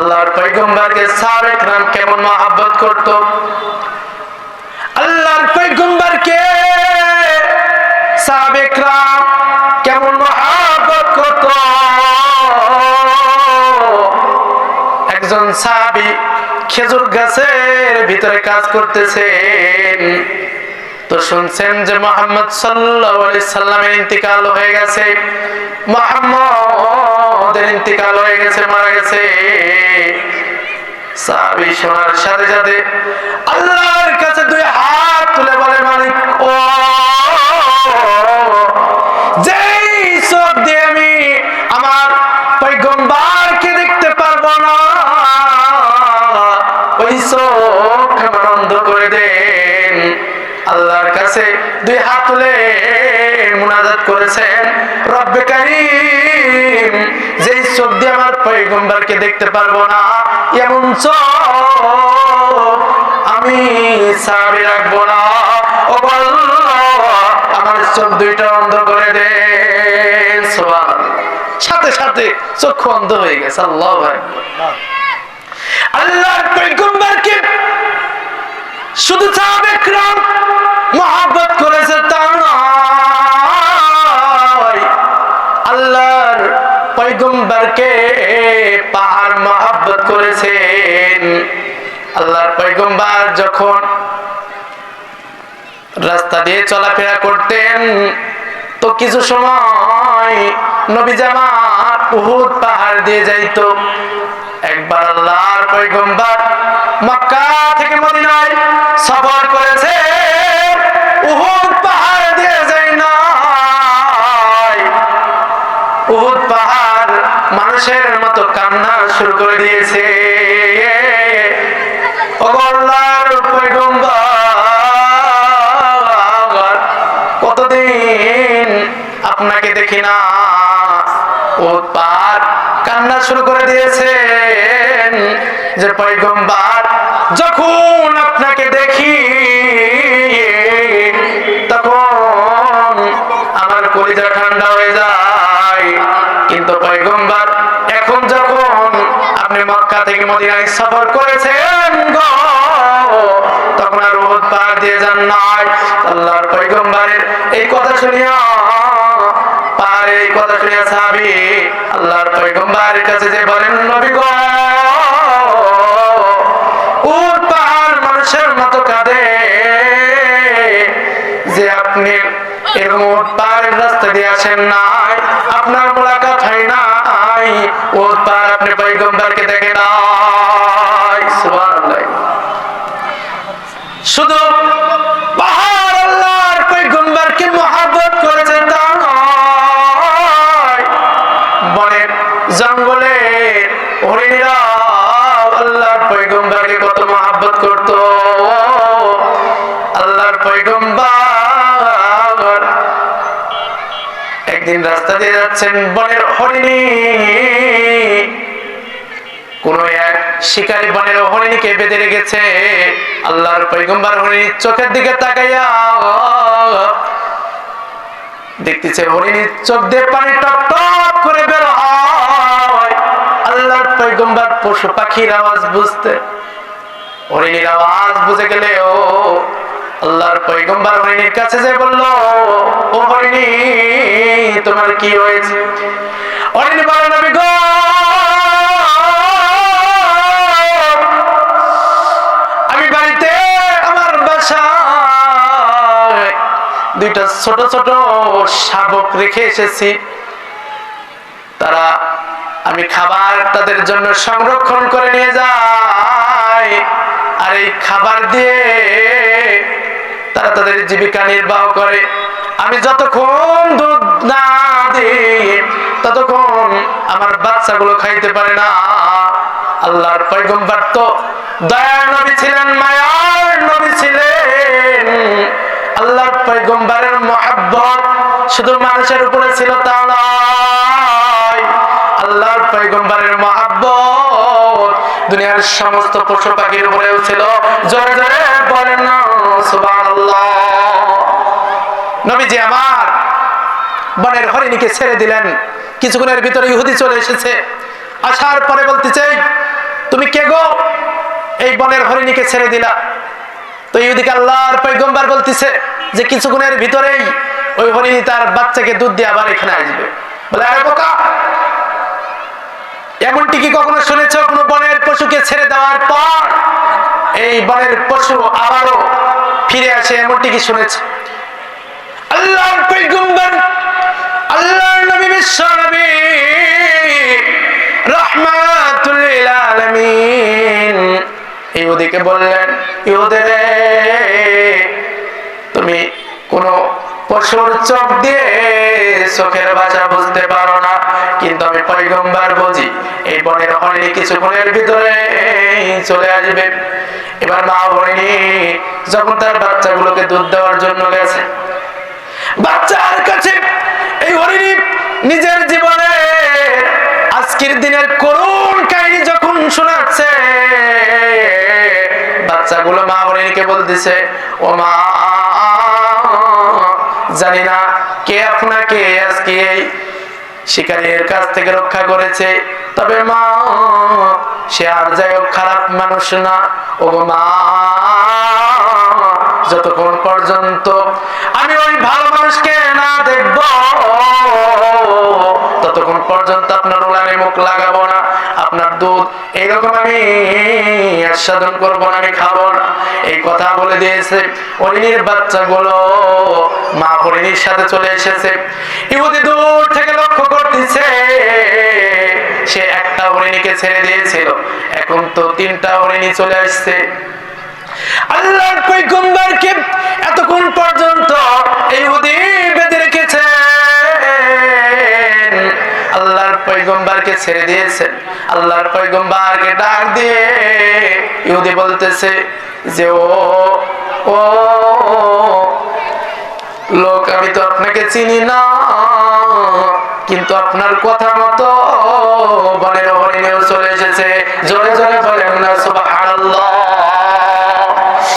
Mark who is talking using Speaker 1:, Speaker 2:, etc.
Speaker 1: আল্লাহর পয়গম্বরকে সাহাবায়ে কেরাম কেমন মহব্বত করত, আল্লাহর পয়গম্বরকে সাহাবায়ে কেরাম কেমন মহব্বত করত। একজন সাহাবী খেজুর গাছের ভিতরে কাজ করতেছেন, তো শুনছেন যে মুহাম্মদ সাল্লাল্লাহু আলাইহি সাল্লামের ইন্তিকাল হয়ে গেছে, মুহাম্মদের ইন্তিকাল হয়ে গেছে, মারা গেছে। সাহাবী শোনার সাথে সাথে আল্লাহর কাছে দুই হাত তুলে বলে, মালিক ও, যেই চোখ দিয়ে আমি আমার পয়গম্বরকে দেখতে পারবো না, ওই চোখ আমার অন্ধ করে দেন। আল্লাহর কাছে দুই হাত তুলে মুনাজাত করেছেন, রব্বে কারীম, যেই চোখ দিয়ে আমার পয়গম্বরকে দেখতে পারবো না, এমন চোখ আমি সাহাবী রাখবো না। ও আল্লাহ, আমার চোখ দুইটা অন্ধ করে দেন। সুবহানাল্লাহ, সাথে সাথে চক্ষু অন্ধ হয়ে গেছে। আল্লাহু আকবার। আল্লাহর পয়গম্বরকে শুধু সাহাবায়ে কেরাম মহব্বত করেছে তা নয়, আল্লাহর পয়গম্বরকে পাহাড় মহব্বত করেছেন। আল্লাহর পয়গম্বর যখন রাস্তা দিয়ে চলাফেরা করতেন, তো কিছু সময় নবীজি আমার উহুদ পাহাড় দিয়ে যাইতো। একবার আল্লাহর পয়গম্বর মক্কা থেকে মদিনায় সফর করেছে, উহুদ পাহাড় দিয়ে যায় নাই। উহুদ পাহাড় মানুষের মতো কান্না শুরু করে দিয়েছে। ও আল্লাহর পয়গম্বর, কতদিন আপনাকে দেখি না। উহুদ পাহাড় কান্না শুরু করে দিয়েছেন যে পয়গম্বর, যখন আপনাকে দেখি তখন আমার কলিজা ঠান্ডা হয়ে যায়, কিন্তু পয়গম্বর এখন যখন আপনি মক্কা থেকে মদিনায় সফর করেছেন গো, তখন আর উহুদ পাহাড় দিয়ে যান নাই। আল্লাহর পয়গম্বরের এই কথা শুনিয়া এই কথা শুনিয়া সাহাবী আল্লাহর পয়গম্বরের কাছে যে বলেন, নবী গো, উহুদ পাহাড় মানুষের মতো কাঁদে যে আপনি এরকম উহুদ পাহাড়ের রাস্তা দিয়ে আসেন নাই, আপনার মুলাকাত হয় নাই, উহুদ পাহাড় আপনি পয়গম্বরকে দেখেন নাই। সুবহানাল্লাহ। শুধু পাহাড় আল্লাহর পয়গম্বরকে মহব্বত করেছে তা নয়, বনের জঙ্গলে হরিণীরা আল্লাহর পয়গম্বরকে কত মহব্বত করত। আল্লাহর পয়গম্বর একদিন রাস্তা দিয়ে যাচ্ছেন, বনের হরিণী কোন এক শিকারী বনের হরিণীকে বেঁধে রেখেছে। আল্লাহর পয়গম্বর হরিণীর চোখের দিকে তাকাইয়া দেখতেছে হরিণীর চোখ দিয়ে পানি টপ টপ করে বের হয়। আল্লাহর পয়গম্বর পশু পাখির আওয়াজ বুঝতে, হরিণীর আওয়াজ বুঝে গেলেও আল্লাহর পয়গম্বর হরিণীর কাছে যে বলল, ও হরিণী, তোমার কি হয়েছে? হরিণী বলে, নবী গো, আমি বাড়িতে আমার বাসায় দুইটা ছোট ছোট শাবক রেখে এসেছি, তারা আমি খাবার তাদের জন্য সংরক্ষণ করে নিয়ে যাই, আর এই খাবার দিয়ে তারা তাদের জীবিকা নির্বাহ করে। আমি যতক্ষণ দুধ না দিই ততক্ষণ আমার বাচ্চাগুলো খাইতে পারে না। আল্লাহর পয়গম্বর তো দয়ার নবী ছিলেন, মায়ার নবী ছিলেন। আল্লাহর পয়গম্বরের মহব্বত শুধু মানুষের উপরে ছিল তা নয়, আল্লাহর পয়গম্বরের মহব্বত দুনিয়ার সমস্ত পশু পাখির উপরেও ছিল। জোরে জোরে বলেন না সুবহানাল্লাহ। নবীজি আমার বনের হরিণীকে ছেড়ে দিলেন। কিছুক্ষণের ভিতরে ইহুদি চলে এসেছে। আসার পরে বলতে চাই, কে গো এই বনের হরিণীকে ছেড়ে দিলা? তো ইহুদিকে আল্লাহর পয়গম্বর বলতেছে যে কিছুক্ষণের ভিতরেই ওই হরিণী তার বাচ্চাকে দুধ দিয়ে আবার এখানে আসবে। বলে আরে বোকা, এমনটি কি কখনো শুনেছ কোনো বনের পশুকে ছেড়ে দেওয়ার পর এই বনের পশু আবারও ফিরে আসে? এমনটি কি শুনেছ? আল্লাহর পয়গম্বর, আল্লাহর নবী, বিশ্ব নবী, রাহমাতুল লিল আলামিন ইহুদিকে বললেন, ইহুদিরে তুমি কোন পশুর চোখ দিয়ে চোখের ভাষা বুঝতে পারো না, কিন্তু আমি পয়গম্বর বুঝি। এই বনের হরিণী কিছুক্ষণের ভিতরে চলে আসবে। এবার মা হরিণী যখন তার বাচ্চাগুলোকে দুধ দেওয়ার জন্য গেছে, বাচ্চার কাছে এই হরিণী নিজের জীবনে আজকের দিনের করুণ কাহিনী যখন শোনাচ্ছে, বাচ্চাগুলো মা হরিণীকে বলতেছে, ও মা, জানি না কে আপনাকে আজকে এই শিকারীর কাছ থেকে রক্ষা করেছে, তবে মা সে আর যাই হোক খারাপ মানুষ না। ও মা, যতক্ষণ পর্যন্ত আমি ওই ভালো মানুষকে না দেখব ততক্ষণ পর্যন্ত আপনার উলানে মুখ লাগাবো না, আপনার দুধ এইরকম আমি আস্বাদন করবো না, আমি খাবো না। এই কথা বলে দিয়েছে। হরিণীর বাচ্চাগুলো মা হরিণীর সাথে চলে এসেছে। ইহুদি দূর থেকে লক্ষ্য করতেছে, সে একটা হরিণীকে ছেড়ে দিয়েছিল, এখন তো 3টা হরিণী চলে আসছে। আল্লাহর পয়গম্বরকে এতক্ষণ পর্যন্ত ইহুদি বেঁধে রেখেছে, আল্লাহর পয়গম্বরকে ছেড়ে দিয়েছেন। আল্লাহর পয়গম্বরকে ডাক দিয়ে ইহুদি বলতেছে যে ও লোক, আমি তো আপনাকে চিনি না, কিন্তু আপনার কথা মতো বনের হরিণীও চলে এসেছে। জোরে জোরে বলে